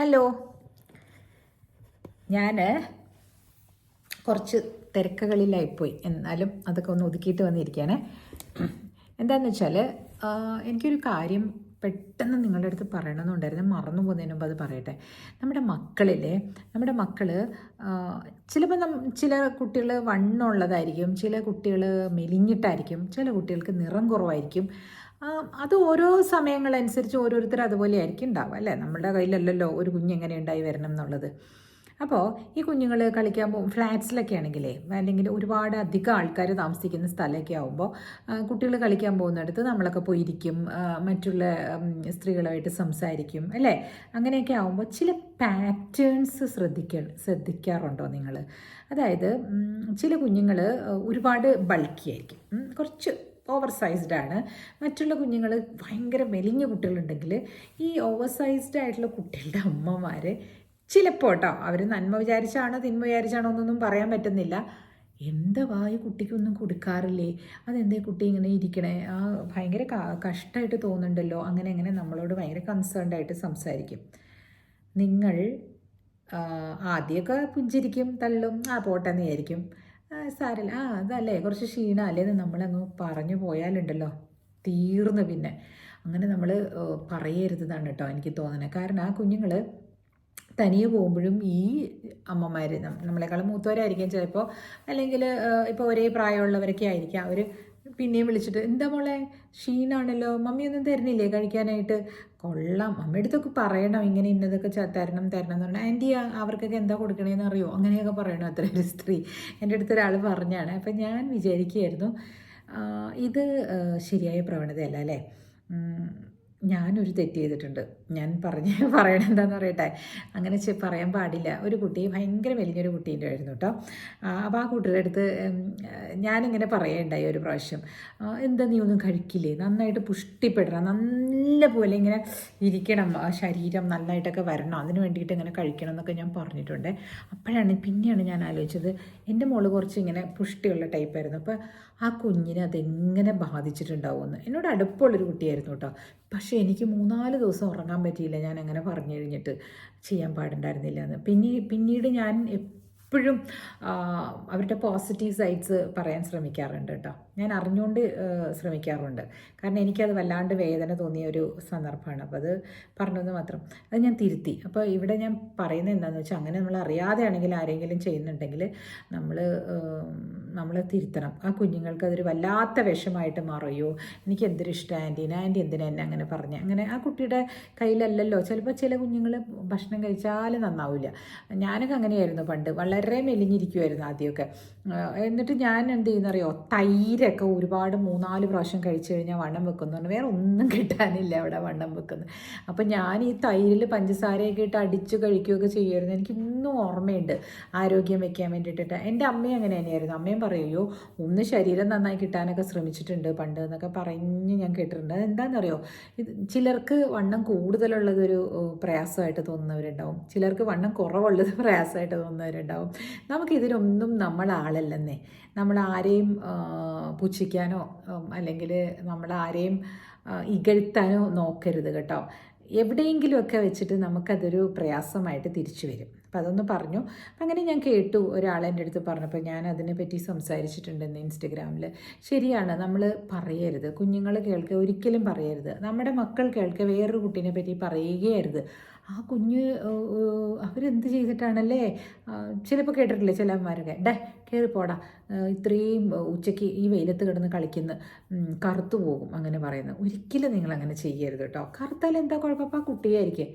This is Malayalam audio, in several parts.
ഹലോ. ഞാൻ കുറച്ച് തിരക്കുകളിലായിപ്പോയി, എന്നാലും അതൊക്കെ ഒന്ന് ഒതുക്കിയിട്ട് വന്നിരിക്കുകയാണ്. എന്താണെന്ന് വെച്ചാൽ എനിക്കൊരു കാര്യം പെട്ടെന്ന് നിങ്ങളുടെ അടുത്ത് പറയണമെന്നുണ്ടായിരുന്നു, മറന്നു പോകുന്നതിന് മുമ്പ് അത് പറയട്ടെ. നമ്മുടെ മക്കൾ ചിലപ്പോൾ ചില കുട്ടികൾ വണ്ണമുള്ളതായിരിക്കും, ചില കുട്ടികൾ മെലിഞ്ഞിട്ടായിരിക്കും, ചില കുട്ടികൾക്ക് നിറം കുറവായിരിക്കും. അത് ഓരോ സമയങ്ങളനുസരിച്ച് ഓരോരുത്തർ അതുപോലെ ആയിരിക്കും ഉണ്ടാവുക, അല്ലേ? നമ്മുടെ കയ്യിലല്ലല്ലോ ഒരു കുഞ്ഞെങ്ങനെ ഉണ്ടായി വരണം എന്നുള്ളത്. അപ്പോൾ ഈ കുഞ്ഞുങ്ങൾ കളിക്കാൻ പോകും, ഫ്ലാറ്റ്സിലൊക്കെ ആണെങ്കിലേ, അല്ലെങ്കിൽ ഒരുപാട് അധികം ആൾക്കാർ താമസിക്കുന്ന സ്ഥലമൊക്കെ ആകുമ്പോൾ കുട്ടികൾ കളിക്കാൻ പോകുന്നിടത്ത് നമ്മളൊക്കെ പോയിരിക്കും, മറ്റുള്ള സ്ത്രീകളുമായിട്ട് സംസാരിക്കും, അല്ലേ? അങ്ങനെയൊക്കെ ആകുമ്പോൾ ചില പാറ്റേൺസ് ശ്രദ്ധിക്കാറുണ്ടോ നിങ്ങൾ? അതായത് ചില കുഞ്ഞുങ്ങൾ ഒരുപാട് ബൾക്കി ആയിരിക്കും, കുറച്ച് ഓവർ സൈസ്ഡ് ആണ്. മറ്റുള്ള കുഞ്ഞുങ്ങൾ ഭയങ്കര മെലിഞ്ഞ കുട്ടികളുണ്ടെങ്കിൽ ഈ ഓവർ സൈസ്ഡ് ആയിട്ടുള്ള കുട്ടികളുടെ അമ്മമാർ ചിലപ്പോൾ കേട്ടോ, അവർ നന്മ വിചാരിച്ചാണോ തിന്മ വിചാരിച്ചാണോ എന്നൊന്നും പറയാൻ പറ്റുന്നില്ല, എന്താ ഈ കുട്ടിക്കൊന്നും കൊടുക്കാറില്ലേ, അതെന്തേ കുട്ടി ഇങ്ങനെ ഇരിക്കണേ, ഭയങ്കര കഷ്ടമായിട്ട് തോന്നുന്നുണ്ടല്ലോ, അങ്ങനെ നമ്മളോട് ഭയങ്കര കൺസേൺഡ് ആയിട്ട് സംസാരിക്കും. നിങ്ങൾ ആദ്യമൊക്കെ പുഞ്ചിരിക്കും, തള്ളും, പോട്ടെന്ന് വിചാരിക്കും, സാരല്ല, അതല്ലേ കുറച്ച് ക്ഷീണമല്ലേ എന്ന് നമ്മളങ്ങ് പറഞ്ഞു പോയാലുണ്ടല്ലോ, തീർന്നു. പിന്നെ അങ്ങനെ നമ്മൾ പറയരുതാണ് കേട്ടോ എനിക്ക് തോന്നുന്നത്. കാരണം ആ കുഞ്ഞുങ്ങൾ തനിയെ പോകുമ്പോഴും ഈ അമ്മമാർ നമ്മളെക്കാളും മൂത്തവരായിരിക്കും ചിലപ്പോൾ, അല്ലെങ്കിൽ ഇപ്പോൾ ഒരേ പ്രായമുള്ളവരൊക്കെ ആയിരിക്കാം, അവർ പിന്നെയും വിളിച്ചിട്ട്, എന്താ മോളെ ക്ഷീണമാണല്ലോ, മമ്മി ഒന്നും തരുന്നില്ലേ കഴിക്കാനായിട്ട്? കൊള്ളാം, അമ്മയുടെ അടുത്തൊക്കെ പറയണം ഇങ്ങനെ ഇന്നതൊക്കെ തരണം എന്ന് പറഞ്ഞാൽ, ആൻറ്റി അവർക്കൊക്കെ എന്താ കൊടുക്കണേന്ന് അറിയോ, അങ്ങനെയൊക്കെ പറയണം അത്ര ഒരു സ്ത്രീ. എൻ്റെ അടുത്ത് ഒരാൾ പറഞ്ഞാണ്. അപ്പം ഞാൻ വിചാരിക്കുകയായിരുന്നു, ഇത് ശരിയായ പ്രവണതയല്ല, അല്ലേ? ഞാനൊരു തെറ്റ് ചെയ്തിട്ടുണ്ട്. ഞാൻ പറയണത് എന്താണെന്ന് പറയട്ടെ, അങ്ങനെ പറയാൻ പാടില്ല. ഒരു കുട്ടി ഭയങ്കര വലിയൊരു കുട്ടീൻ്റെ ആയിരുന്നു കേട്ടോ. അപ്പോൾ ആ കുട്ടിയുടെ അടുത്ത് ഞാനിങ്ങനെ പറയുകയുണ്ടായി ഒരു പ്രാവശ്യം, എന്താ നീ ഒന്നും കഴിക്കില്ലേ, നന്നായിട്ട് പുഷ്ടിപ്പെടണം, നല്ല പോലെ ഇങ്ങനെ ഇരിക്കണം, ശരീരം നന്നായിട്ടൊക്കെ വരണം, അതിന് വേണ്ടിയിട്ട് ഇങ്ങനെ കഴിക്കണം എന്നൊക്കെ ഞാൻ പറഞ്ഞിട്ടുണ്ട്. പിന്നെയാണ് ഞാൻ ആലോചിച്ചത്, എൻ്റെ മോള് കുറച്ച് ഇങ്ങനെ പുഷ്ടിയുള്ള ടൈപ്പായിരുന്നു. അപ്പോൾ ആ കുഞ്ഞിനെ അതെങ്ങനെ ബാധിച്ചിട്ടുണ്ടാവുമെന്ന്. എന്നോട് അടുപ്പമുള്ളൊരു കുട്ടിയായിരുന്നു കേട്ടോ. പക്ഷേ എനിക്ക് 3-4 ദിവസം ഉറങ്ങാൻ പറ്റിയില്ല, ഞാൻ അങ്ങനെ പറഞ്ഞു കഴിഞ്ഞിട്ട് ചെയ്യാൻ പാടുണ്ടായിരുന്നില്ല എന്ന്. പിന്നീട് ഞാൻ എപ്പോഴും അവരുടെ പോസിറ്റീവ് സൈഡ്സ് പറയാൻ ശ്രമിക്കാറുണ്ട് കേട്ടോ. ഞാൻ അറിഞ്ഞുകൊണ്ട് ശ്രമിക്കാറുണ്ട്, കാരണം എനിക്കത് വല്ലാണ്ട് വേദന തോന്നിയ ഒരു സന്ദർഭമാണ്. അപ്പോൾ അത് പറഞ്ഞത് മാത്രം, അത് ഞാൻ തിരുത്തി. അപ്പോൾ ഇവിടെ ഞാൻ പറയുന്നത് എന്താണെന്ന് വെച്ചാൽ, അങ്ങനെ നമ്മൾ അറിയാതെയാണെങ്കിൽ ആരെങ്കിലും ചെയ്യുന്നുണ്ടെങ്കിൽ നമ്മൾ തിരുത്തണം. ആ കുഞ്ഞുങ്ങൾക്ക് അതൊരു വല്ലാത്ത വിഷമായിട്ട് മാറുകയോ, എനിക്ക് എന്തൊരു ഇഷ്ടം ആൻറ്റി എന്തിനാ എന്നെ അങ്ങനെ പറഞ്ഞ്, അങ്ങനെ ആ കുട്ടിയുടെ കയ്യിലല്ലല്ലോ. ചിലപ്പോൾ ചില കുഞ്ഞുങ്ങൾ ഭക്ഷണം കഴിച്ചാൽ നന്നാവില്ല. ഞാനൊക്കെ അങ്ങനെയായിരുന്നു പണ്ട്, വളരെ മെലിഞ്ഞിരിക്കുമായിരുന്നു ആദ്യമൊക്കെ. എന്നിട്ട് ഞാൻ എന്ത് ചെയ്യുന്നറിയോ, തൈരൊക്കെ ഒരുപാട് 3-4 പ്രാവശ്യം കഴിച്ചു കഴിഞ്ഞാൽ വണ്ണം വെക്കുന്നു പറഞ്ഞു, വേറെ ഒന്നും കിട്ടാനില്ല അവിടെ വണ്ണം വെക്കുന്നത്. അപ്പം ഞാൻ ഈ തൈരിൽ പഞ്ചസാരയൊക്കെ ഇട്ട് അടിച്ച് കഴിക്കുകയൊക്കെ ചെയ്യുമായിരുന്നു. എനിക്ക് ഇന്നും ഓർമ്മയുണ്ട്, ആരോഗ്യം വെക്കാൻ വേണ്ടിയിട്ടിട്ട്. എൻ്റെ അമ്മയും അങ്ങനെ തന്നെയായിരുന്നു. അമ്മയും പറയുമോ, ഒന്ന് ശരീരം നന്നായി കിട്ടാനൊക്കെ ശ്രമിച്ചിട്ടുണ്ട് പണ്ട് എന്നൊക്കെ പറഞ്ഞ് ഞാൻ കേട്ടിട്ടുണ്ട്. അതെന്താണെന്നറിയോ, ചിലർക്ക് വണ്ണം കൂടുതലുള്ളതൊരു പ്രയാസമായിട്ട് തോന്നുന്നവരുണ്ടാവും, ചിലർക്ക് വണ്ണം കുറവുള്ളത് പ്രയാസമായിട്ട് തോന്നുന്നവരുണ്ടാവും. നമുക്കിതിനൊന്നും നമ്മളാളല്ലെന്നേ. നമ്മൾ ആരെയും പുച്ഛിക്കാനോ അല്ലെങ്കിൽ നമ്മൾ ആരെയും ഇകഴ്ത്താനോ നോക്കരുത് കേട്ടോ. എവിടെയെങ്കിലുമൊക്കെ വെച്ചിട്ട് നമുക്കതൊരു പ്രയാസമായിട്ട് തിരിച്ചു വരും. അപ്പം അതൊന്ന് പറഞ്ഞു. അപ്പം അങ്ങനെ ഞാൻ കേട്ടു, ഒരാൾ എൻ്റെ അടുത്ത് പറഞ്ഞപ്പോൾ ഞാൻ അതിനെപ്പറ്റി സംസാരിച്ചിട്ടുണ്ടെന്ന് ഇൻസ്റ്റഗ്രാമിൽ. ശരിയാണ്, നമ്മൾ പറയരുത്, കുഞ്ഞുങ്ങൾ കേൾക്കുക ഒരിക്കലും പറയരുത്. നമ്മുടെ മക്കൾ കേൾക്കുക വേറൊരു കുട്ടീനെ പറ്റി പറയുകയരുത്. ആ കുഞ്ഞ് അവരെന്ത് ചെയ്തിട്ടാണല്ലേ, ചിലപ്പോൾ കേട്ടിട്ടില്ലേ ചില അമ്മമാരൊക്കെ, കയറി പോടാ, ഇത്രയും ഉച്ചയ്ക്ക് ഈ വെയിലത്ത് കിടന്ന് കളിക്കുന്ന, കറുത്തു പോകും അങ്ങനെ പറയുന്നത്. ഒരിക്കലും നിങ്ങളങ്ങനെ ചെയ്യരുത് കേട്ടോ. കറുത്താൽ എന്താ കുഴപ്പം, അപ്പോൾ ആ കുട്ടിയായിരിക്കും,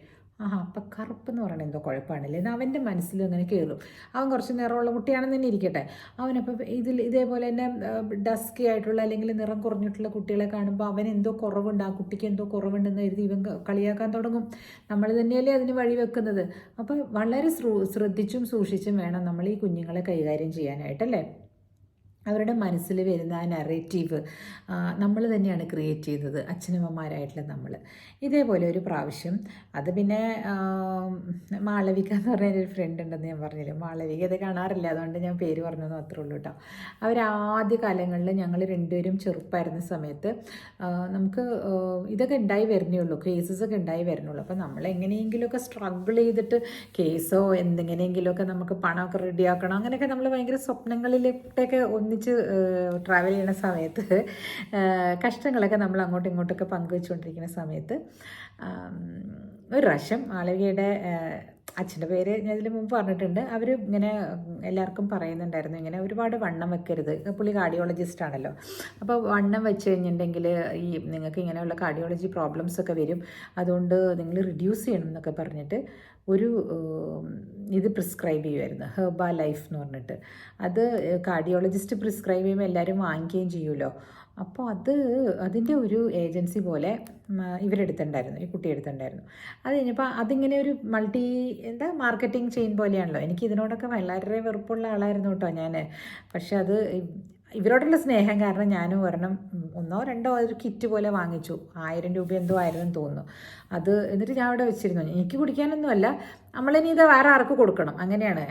അപ്പം കറുപ്പെന്ന് പറയണത് എന്തോ കുഴപ്പമാണല്ലേ എന്ന് അവൻ്റെ മനസ്സിൽ അങ്ങനെ കയറും. അവൻ കുറച്ച് നിറമുള്ള കുട്ടിയാണെന്ന് തന്നെ ഇരിക്കട്ടെ, അവനപ്പോൾ ഇതേപോലെ തന്നെ ഡസ്കി ആയിട്ടുള്ള അല്ലെങ്കിൽ നിറം കുറഞ്ഞിട്ടുള്ള കുട്ടികളെ കാണുമ്പോൾ അവൻ എന്തോ കുറവുണ്ട്, ആ കുട്ടിക്ക് എന്തോ കുറവുണ്ടെന്ന് കരുതി ഇവൻ കളിയാക്കാൻ തുടങ്ങും. നമ്മൾ തന്നെയല്ലേ അതിന് വഴി വെക്കുന്നത്. അപ്പോൾ വളരെ ശ്രദ്ധിച്ചും സൂക്ഷിച്ചും വേണം നമ്മൾ ഈ കുഞ്ഞുങ്ങളെ കൈകാര്യം ചെയ്യാനായിട്ടല്ലേ. അവരുടെ മനസ്സിൽ വരുന്ന ആ നറേറ്റീവ് നമ്മൾ തന്നെയാണ് ക്രിയേറ്റ് ചെയ്യുന്നത്, അച്ഛനമ്മമാരായിട്ടുള്ള നമ്മൾ. ഇതേപോലെ ഒരു പ്രാവശ്യം, അത് പിന്നെ മാളവിക എന്ന് പറഞ്ഞൊരു ഫ്രണ്ട് ഉണ്ടെന്ന് ഞാൻ പറഞ്ഞില്ലേ, മാളവിക ഇത് കാണാറില്ല, അതുകൊണ്ട് ഞാൻ പേര് പറഞ്ഞതെന്ന് മാത്രമേ ഉള്ളൂ കേട്ടോ. അവർ ആദ്യ കാലങ്ങളിൽ ഞങ്ങൾ രണ്ടുപേരും ചെറുപ്പമായിരുന്ന സമയത്ത് നമുക്ക് ഇതൊക്കെ ഉണ്ടായി വരുന്നേ ഉള്ളൂ, കേസസൊക്കെ ഉണ്ടായി വരുന്നുള്ളൂ. അപ്പോൾ നമ്മൾ എങ്ങനെയെങ്കിലുമൊക്കെ സ്ട്രഗിൾ ചെയ്തിട്ട് കേസോ എന്തെങ്ങനെയെങ്കിലുമൊക്കെ നമുക്ക് പണമൊക്കെ റെഡിയാക്കണം, അങ്ങനെയൊക്കെ നമ്മൾ ഭയങ്കര സ്വപ്നങ്ങളിലേക്കൊക്കെ ഒന്നിച്ച് ട്രാവൽ ചെയ്യുന്ന സമയത്ത് കഷ്ടങ്ങളൊക്കെ നമ്മൾ അങ്ങോട്ടും ഇങ്ങോട്ടൊക്കെ പങ്കുവെച്ചുകൊണ്ടിരിക്കുന്ന സമയത്ത് ഒരു പ്രാവശ്യം മാളവികയുടെ അച്ഛൻ്റെ പേര് ഞാൻ ഇതിന് മുമ്പ് പറഞ്ഞിട്ടുണ്ട്. അവർ ഇങ്ങനെ എല്ലാവർക്കും പറയുന്നുണ്ടായിരുന്നു, ഇങ്ങനെ ഒരുപാട് വണ്ണം വെക്കരുത്, പുള്ളി കാർഡിയോളജിസ്റ്റ് ആണല്ലോ. അപ്പോൾ വണ്ണം വെച്ച് കഴിഞ്ഞിട്ടുണ്ടെങ്കിൽ ഈ നിങ്ങൾക്ക് ഇങ്ങനെയുള്ള കാർഡിയോളജി പ്രോബ്ലംസ് ഒക്കെ വരും, അതുകൊണ്ട് നിങ്ങൾ റിഡ്യൂസ് ചെയ്യണം എന്നൊക്കെ പറഞ്ഞിട്ട് ഒരു ഇത് പ്രിസ്ക്രൈബ് ചെയ്യുമായിരുന്നു, ഹെർബ ലൈഫ് എന്ന് പറഞ്ഞിട്ട്. അത് കാർഡിയോളജിസ്റ്റ് പ്രിസ്ക്രൈബ് ചെയ്യുമ്പോൾ എല്ലാവരും വാങ്ങിക്കുകയും ചെയ്യുമല്ലോ. അപ്പോൾ അതിൻ്റെ ഒരു ഏജൻസി പോലെ ഇവരെടുത്തിട്ടുണ്ടായിരുന്നു, ഈ കുട്ടി എടുത്തിട്ടുണ്ടായിരുന്നു. അത് കഴിഞ്ഞപ്പോൾ അതിങ്ങനെ ഒരു മാർക്കറ്റിംഗ് ചെയിൻ പോലെയാണല്ലോ. എനിക്ക് ഇതിനോടൊക്കെ വളരെ വെറുപ്പുള്ള ആളായിരുന്നു കേട്ടോ ഞാൻ. പക്ഷെ അത് ഇവരോടുള്ള സ്നേഹം കാരണം ഞാനും ഒരെണ്ണം 1 or 2 ഒരു കിറ്റ് പോലെ വാങ്ങിച്ചു. 1000 രൂപ എന്തോ ആയിരുന്നെന്ന് തോന്നുന്നു. അത് എന്നിട്ട് ഞാൻ അവിടെ വെച്ചിരുന്നു. എനിക്ക് കുടിക്കാനൊന്നുമല്ല, നമ്മളിനി ഇത് വേറെ ആർക്ക് കൊടുക്കണം, അങ്ങനെയാണ്.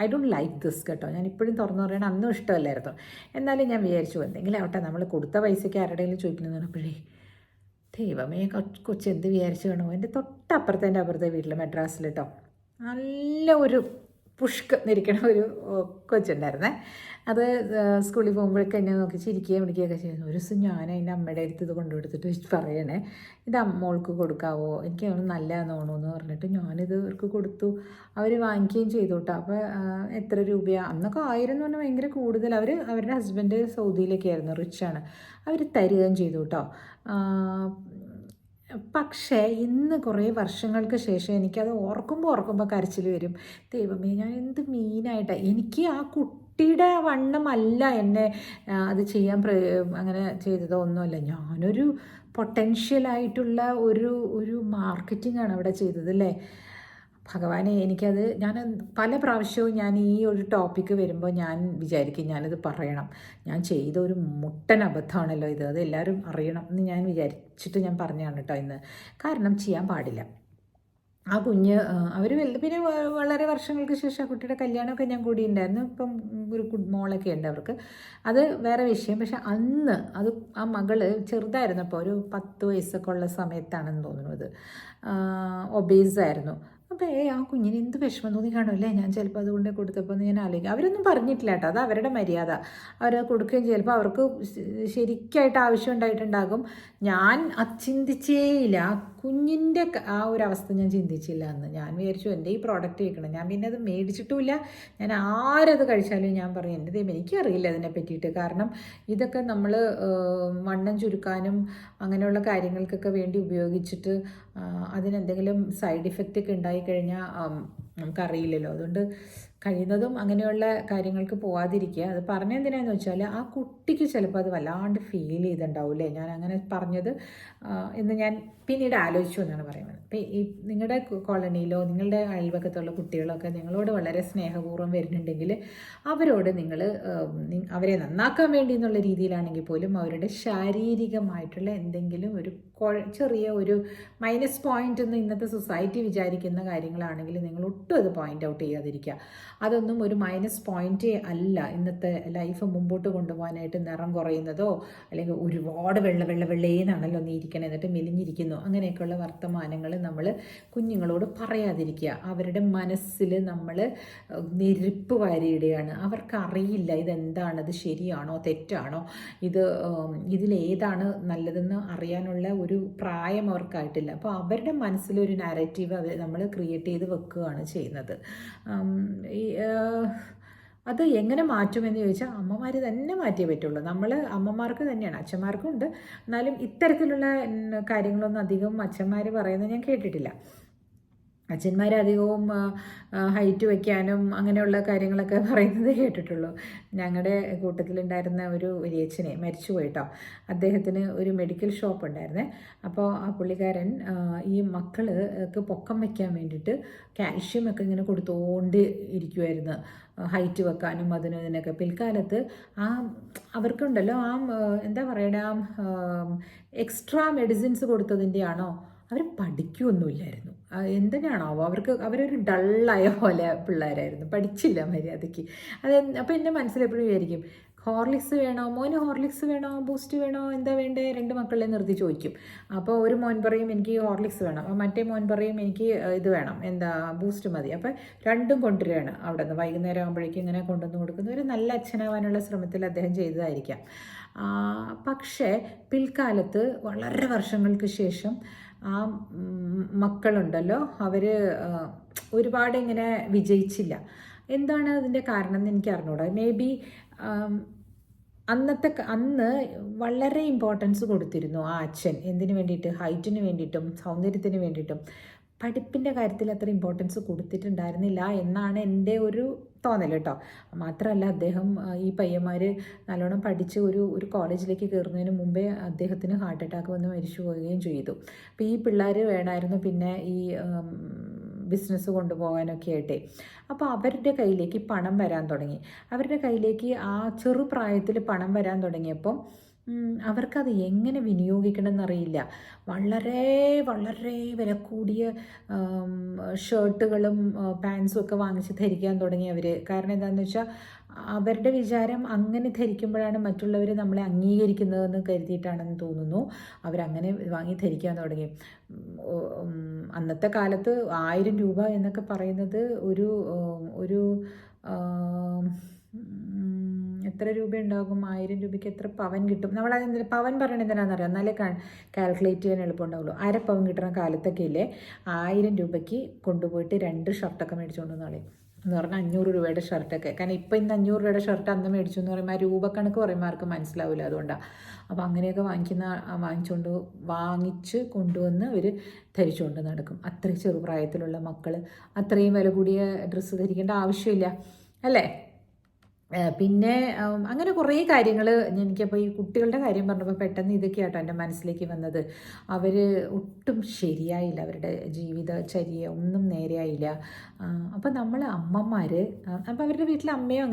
ഐ ഡോണ്ട് ലൈക്ക് ദിസ് കേട്ടോ. ഞാൻ ഇപ്പോഴും തുറന്നു പറയണം, അന്നും ഇഷ്ടമല്ലായിരുന്നു. എന്നാലും ഞാൻ വിചാരിച്ചു എന്തെങ്കിലും ആവട്ടെ, നമ്മൾ കൊടുത്ത പൈസയ്ക്ക് ആരുടെയെങ്കിലും ചോദിക്കുന്നത് പറഞ്ഞപ്പോഴേ ദൈവമേ, കൊച്ചെന്ത് വിചാരിച്ചു കാണുമോ. എൻ്റെ അപ്പുറത്തെ വീട്ടിൽ മെഡ്രാസിൽ കേട്ടോ നല്ല ഒരു പുഷ്ക നിരിക്കണ ഒരു കൊച്ചുണ്ടായിരുന്നേ. അത് സ്കൂളിൽ പോകുമ്പോഴൊക്കെ എന്നെ നോക്കി ചിരിക്കുകയും വിളിക്കുകയൊക്കെ ചെയ്യുന്നു. ഒരു ദിവസം ഞാൻ അതിൻ്റെ അമ്മയുടെ അടുത്ത് ഇത് കൊണ്ടുകൊടുത്തിട്ട് പറയണേ, ഇത് മോൾക്ക് കൊടുക്കാവോ, എനിക്ക് നല്ലതാണെന്ന് തോന്നുന്നു എന്ന് പറഞ്ഞിട്ട് ഞാനിത് അവർക്ക് കൊടുത്തു. അവർ വാങ്ങിക്കുകയും ചെയ്തു കേട്ടോ. അപ്പോൾ എത്ര രൂപയാണ് അന്നൊക്കെ? 1000 എന്ന് പറഞ്ഞാൽ ഭയങ്കര കൂടുതൽ. അവരുടെ ഹസ്ബൻഡ് സൗദിയിലൊക്കെ ആയിരുന്നു, റിച്ചാണ്. അവർ തരികയും ചെയ്തു കേട്ടോ. പക്ഷേ ഇന്ന് കുറേ വർഷങ്ങൾക്ക് ശേഷം എനിക്കത് ഓർക്കുമ്പോൾ കരച്ചിൽ വരും. ദൈവമേ, ഞാൻ എന്ത് മീനായിട്ടാണ്. എനിക്ക് ആ കുട്ടിയുടെ വണ്ണമല്ല എന്നെ അത് ചെയ്യാൻ അങ്ങനെ ചെയ്തതോ ഒന്നുമല്ല. ഞാനൊരു പൊട്ടൻഷ്യലായിട്ടുള്ള ഒരു മാർക്കറ്റിംഗാണ് അവിടെ ചെയ്തത് അല്ലേ. ഭഗവാനെ, ഞാൻ പല പ്രാവശ്യവും ഞാൻ ഈ ഒരു ടോപ്പിക്ക് വരുമ്പോൾ ഞാൻ വിചാരിക്കും ഞാനിത് പറയണം, ഞാൻ ചെയ്ത ഒരു മുട്ടൻ അബദ്ധമാണല്ലോ ഇത്, അത് എല്ലാവരും അറിയണം എന്ന് ഞാൻ വിചാരിച്ചിട്ട് ഞാൻ പറഞ്ഞതാണ് കേട്ടോ ഇന്ന്. കാരണം ചെയ്യാൻ പാടില്ല. ആ കുഞ്ഞ് അവർ പിന്നെ വളരെ വർഷങ്ങൾക്ക് ശേഷം ആ കുട്ടിയുടെ കല്യാണമൊക്കെ ഞാൻ കൂടി ഉണ്ടായിരുന്നു. ഇപ്പം ഒരു മോളൊക്കെ ഉണ്ട് അവർക്ക്, അത് വേറെ വിഷയം. പക്ഷെ അന്ന് ആ മകള് ചെറുതായിരുന്നപ്പോൾ, ഒരു 10 വയസ്സൊക്കെ ഉള്ള സമയത്താണെന്ന് തോന്നുന്നു, അത് ഒബേസായിരുന്നു. അപ്പോൾ ആ കുഞ്ഞിന് എന്ത് വിഷമം തോന്നി കാണുമല്ലേ. ഞാൻ ചിലപ്പോൾ അതുകൊണ്ട് കൊടുത്തപ്പോൾ ഞാൻ ആലോചിക്കും. അവരൊന്നും പറഞ്ഞിട്ടില്ല കേട്ടോ, അത് അവരുടെ മര്യാദ. അവർ കൊടുക്കുകയും ചിലപ്പോൾ അവർക്ക് ശരിക്കായിട്ട് ആവശ്യം ഉണ്ടായിട്ടുണ്ടാകും. ഞാൻ ചിന്തിച്ചേയില്ല, ആ കുഞ്ഞിൻ്റെ ആ ഒരു അവസ്ഥ ഞാൻ ചിന്തിച്ചില്ല അന്ന്. ഞാൻ വിചാരിച്ചു എൻ്റെ ഈ പ്രോഡക്റ്റ് കേൾക്കണം. ഞാൻ പിന്നെ അത് മേടിച്ചിട്ടുമില്ല. ഞാൻ ആരത് കഴിച്ചാലും ഞാൻ പറയും എൻ്റെ ദൈവം എനിക്കറിയില്ല അതിനെ പറ്റിയിട്ട്. കാരണം ഇതൊക്കെ നമ്മൾ വണ്ണം ചുരുക്കാനും അങ്ങനെയുള്ള കാര്യങ്ങൾക്കൊക്കെ വേണ്ടി ഉപയോഗിച്ചിട്ട് അതിനെന്തെങ്കിലും സൈഡ് ഇഫക്റ്റ് ഒക്കെ ഉണ്ടായിക്കഴിഞ്ഞാൽ നമുക്കറിയില്ലല്ലോ. അതുകൊണ്ട് കഴിയുന്നതും അങ്ങനെയുള്ള കാര്യങ്ങൾക്ക് പോവാതിരിക്കുക. അത് പറഞ്ഞെന്തിനാന്ന് വെച്ചാൽ ആ കുട്ടിക്ക് ചിലപ്പോൾ അത് വല്ലാണ്ട് ഫീൽ ചെയ്തിട്ടുണ്ടാവില്ലേ ഞാൻ അങ്ങനെ പറഞ്ഞത് എന്ന് ഞാൻ പിന്നീട് ആലോചിച്ചു എന്നാണ് പറയുന്നത്. അപ്പോൾ ഈ നിങ്ങളുടെ കോളനിയിലോ നിങ്ങളുടെ അയൽവക്കത്തുള്ള കുട്ടികളൊക്കെ നിങ്ങളോട് വളരെ സ്നേഹപൂർവ്വം വരുന്നുണ്ടെങ്കിൽ അവരോട് നിങ്ങൾ അവരെ നന്നാക്കാൻ വേണ്ടി എന്നുള്ള രീതിയിലാണെങ്കിൽ പോലും അവരുടെ ശാരീരികമായിട്ടുള്ള എന്തെങ്കിലും ഒരു ചെറിയ ഒരു മൈനസ് പോയിന്റ് എന്ന് ഇന്നത്തെ സൊസൈറ്റി വിചാരിക്കുന്ന കാര്യങ്ങളാണെങ്കിൽ നിങ്ങൾ ഒട്ടും അത് പോയിന്റ് ഔട്ട് ചെയ്യാതിരിക്കുക. അതൊന്നും ഒരു മൈനസ് പോയിന്റേ അല്ല. ഇന്നത്തെ ലൈഫ് മുമ്പോട്ട് കൊണ്ടുപോകാനായിട്ട് നിറം കുറയുന്നതോ അല്ലെങ്കിൽ ഒരുപാട് വെള്ളേന്നാണല്ലോ നീ ഇരിക്കണം എന്നിട്ട് മെലിഞ്ഞിരിക്കുന്നു അങ്ങനെയൊക്കെയുള്ള വർത്തമാനങ്ങൾ നമ്മൾ കുഞ്ഞുങ്ങളോട് പറയാതിരിക്കുക. അവരുടെ മനസ്സിൽ നമ്മൾ നെരുപ്പ് വാരിയിടുകയാണ്. അവർക്കറിയില്ല ഇതെന്താണ്, ഇത് ശരിയാണോ തെറ്റാണോ, ഇതിലേതാണ് നല്ലതെന്ന് അറിയാനുള്ള ഒരു പ്രായം അവർക്കായിട്ടില്ല. അപ്പോൾ അവരുടെ മനസ്സിലൊരു നാരറ്റീവ് നമ്മൾ ക്രിയേറ്റ് ചെയ്ത് വെക്കുകയാണ് ചെയ്യുന്നത്. അത് എങ്ങനെ മാറ്റുമെന്ന് ചോദിച്ചാൽ അമ്മമാർ തന്നെ മാറ്റിയേ പറ്റുള്ളൂ. അമ്മമാർക്ക് തന്നെയാണ്, അച്ഛന്മാർക്കും ഉണ്ട്. എന്നാലും ഇത്തരത്തിലുള്ള കാര്യങ്ങളൊന്നും അധികം അച്ഛന്മാർ പറയുന്നത് ഞാൻ കേട്ടിട്ടില്ല. അച്ഛന്മാരധികവും ഹൈറ്റ് വയ്ക്കാനും അങ്ങനെയുള്ള കാര്യങ്ങളൊക്കെ പറയുന്നത് കേട്ടിട്ടുള്ളൂ. ഞങ്ങളുടെ കൂട്ടത്തിലുണ്ടായിരുന്ന ഒരു വലിയച്ഛനെ മരിച്ചുപോയി കേട്ടോ. അദ്ദേഹത്തിന് ഒരു മെഡിക്കൽ ഷോപ്പ് ഉണ്ടായിരുന്നേ. അപ്പോൾ ആ പുള്ളിക്കാരൻ ഈ മക്കൾക്ക് പൊക്കം വയ്ക്കാൻ വേണ്ടിയിട്ട് കാൽഷ്യമൊക്കെ ഇങ്ങനെ കൊടുത്തുകൊണ്ട് ഇരിക്കുമായിരുന്നു, ഹൈറ്റ് വെക്കാനും ഇതിനൊക്കെ. പിൽക്കാലത്ത് അവർക്കുണ്ടല്ലോ എന്താ പറയണ എക്സ്ട്രാ മെഡിസിൻസ് കൊടുത്തതിൻ്റെയാണോ അവർ പഠിക്കുകയൊന്നുമില്ലായിരുന്നു. എന്തിനാണാവോ അവരൊരു ഡള്ളായ പോലെ പിള്ളേരായിരുന്നു, പഠിച്ചില്ല മര്യാദയ്ക്ക്. അപ്പോൾ എൻ്റെ മനസ്സിലെപ്പോഴും വിചാരിക്കും, ഹോർലിക്സ് വേണോ മോന്, ഹോർലിക്സ് വേണോ, ബൂസ്റ്റ് വേണോ, എന്താ വേണ്ടേ, രണ്ട് മക്കളെ നിർത്തി ചോദിക്കും. അപ്പോൾ ഒരു മോൻ പറയും എനിക്ക് ഹോർലിക്സ് വേണം, മറ്റേ മോൻ പറയും എനിക്ക് ഇത് വേണം, എന്താ ബൂസ്റ്റ് മതി. അപ്പോൾ രണ്ടും കൊണ്ടുവരികയാണ് അവിടെ നിന്ന്. വൈകുന്നേരം ആകുമ്പോഴേക്കും ഇങ്ങനെ കൊണ്ടുവന്ന് കൊടുക്കുന്ന ഒരു നല്ല അച്ഛനാവാനുള്ള ശ്രമത്തിൽ അദ്ദേഹം ചെയ്തതായിരിക്കാം. പക്ഷേ പിൽക്കാലത്ത് വളരെ വർഷങ്ങൾക്ക് ശേഷം ആ മക്കളുണ്ടല്ലോ, അവർ ഒരുപാട് ഇങ്ങനെ വിജയിച്ചില്ല. എന്താണ് അതിൻ്റെ കാരണം എന്ന് എനിക്ക് അറിഞ്ഞൂടാ. മേ ബി അന്ന് വളരെ ഇമ്പോർട്ടൻസ് കൊടുത്തിരുന്നു ആ അച്ഛൻ. എന്തിനു വേണ്ടിയിട്ട്? ഹൈറ്റിന് വേണ്ടിയിട്ടും സൗന്ദര്യത്തിന് വേണ്ടിയിട്ടും. പഠിപ്പിൻ്റെ കാര്യത്തിൽ അത്ര ഇമ്പോർട്ടൻസ് കൊടുത്തിട്ടുണ്ടായിരുന്നില്ല എന്നാണ് എൻ്റെ ഒരു തോന്നൽ കേട്ടോ. മാത്രമല്ല അദ്ദേഹം, ഈ പയ്യന്മാർ നല്ലോണം പഠിച്ച് ഒരു കോളേജിലേക്ക് കയറുന്നതിന് മുമ്പേ അദ്ദേഹത്തിന് ഹാർട്ട് അറ്റാക്ക് വന്ന് മരിച്ചു പോവുകയും ചെയ്തു. അപ്പോൾ ഈ പിള്ളേർ വേണമായിരുന്നു പിന്നെ ഈ ബിസിനസ് കൊണ്ടുപോകാനൊക്കെ ആയിട്ടേ. അപ്പോൾ അവരുടെ കയ്യിലേക്ക് പണം വരാൻ തുടങ്ങി. അവരുടെ കയ്യിലേക്ക് ആ ചെറുപ്രായത്തിൽ പണം വരാൻ തുടങ്ങിയപ്പം അവർക്കത് എങ്ങനെ വിനിയോഗിക്കണം എന്നറിയില്ല. വളരെ വളരെ വില കൂടിയ ഷർട്ടുകളും പാൻസും ഒക്കെ വാങ്ങിച്ച് ധരിക്കാൻ തുടങ്ങി അവർ. കാരണം എന്താണെന്ന് വെച്ചാൽ അവരുടെ വിചാരം അങ്ങനെ ധരിക്കുമ്പോഴാണ് മറ്റുള്ളവർ നമ്മളെ അംഗീകരിക്കുന്നതെന്ന് കരുതിയിട്ടാണെന്ന് തോന്നുന്നു. അവരങ്ങനെ വാങ്ങി ധരിക്കാൻ തുടങ്ങി. അന്നത്തെ കാലത്ത് 1000 രൂപ എന്നൊക്കെ പറയുന്നത് ഒരു എത്ര രൂപ ഉണ്ടാകും? 1000 രൂപയ്ക്ക് എത്ര പവൻ കിട്ടും? നമ്മളതെന്തിനാ പവൻ പറയണത് എന്തിനാണെന്നറിയാം, എന്നാലേ കാൽക്കുലേറ്റ് ചെയ്യാൻ എളുപ്പമുണ്ടാവുള്ളൂ. 1/2 പവൻ കിട്ടുന്ന കാലത്തൊക്കെ ഇല്ലേ 1000 രൂപയ്ക്ക് കൊണ്ടുപോയിട്ട് 2 ഷർട്ടൊക്കെ മേടിച്ചുകൊണ്ട് വന്നാളെ എന്ന് പറഞ്ഞാൽ 500 രൂപയുടെ ഷർട്ടൊക്കെ. കാരണം ഇപ്പം ഇന്ന് 500 രൂപയുടെ ഷർട്ട് അന്ന് മേടിച്ചു എന്ന് പറയുമ്പോൾ ആ രൂപക്കണക്ക് പറയുമ്പോൾ ആർക്കും മനസ്സിലാവില്ല. അതുകൊണ്ടാണ്. അപ്പോൾ അങ്ങനെയൊക്കെ വാങ്ങിച്ച് കൊണ്ടുവന്ന് അവർ ധരിച്ചുകൊണ്ട് നടക്കും. അത്രയും ചെറുപ്രായത്തിലുള്ള മക്കൾ അത്രയും വില കൂടിയ ഡ്രസ്സ് ധരിക്കേണ്ട ആവശ്യമില്ല അല്ലേ? പിന്നെ അങ്ങനെ കുറേ കാര്യങ്ങൾ. എനിക്കപ്പോൾ ഈ കുട്ടികളുടെ കാര്യം പറഞ്ഞപ്പോൾ പെട്ടെന്ന് ഇതൊക്കെയാട്ടോ എൻ്റെ മനസ്സിലേക്ക് വന്നത്. അവർ ഒട്ടും ശരിയായില്ല, അവരുടെ ജീവിതചര്യ ഒന്നും നേരെയായില്ല. അപ്പോൾ നമ്മൾ അമ്മമാർ, അപ്പോൾ അവരുടെ വീട്ടിലെ അമ്മയും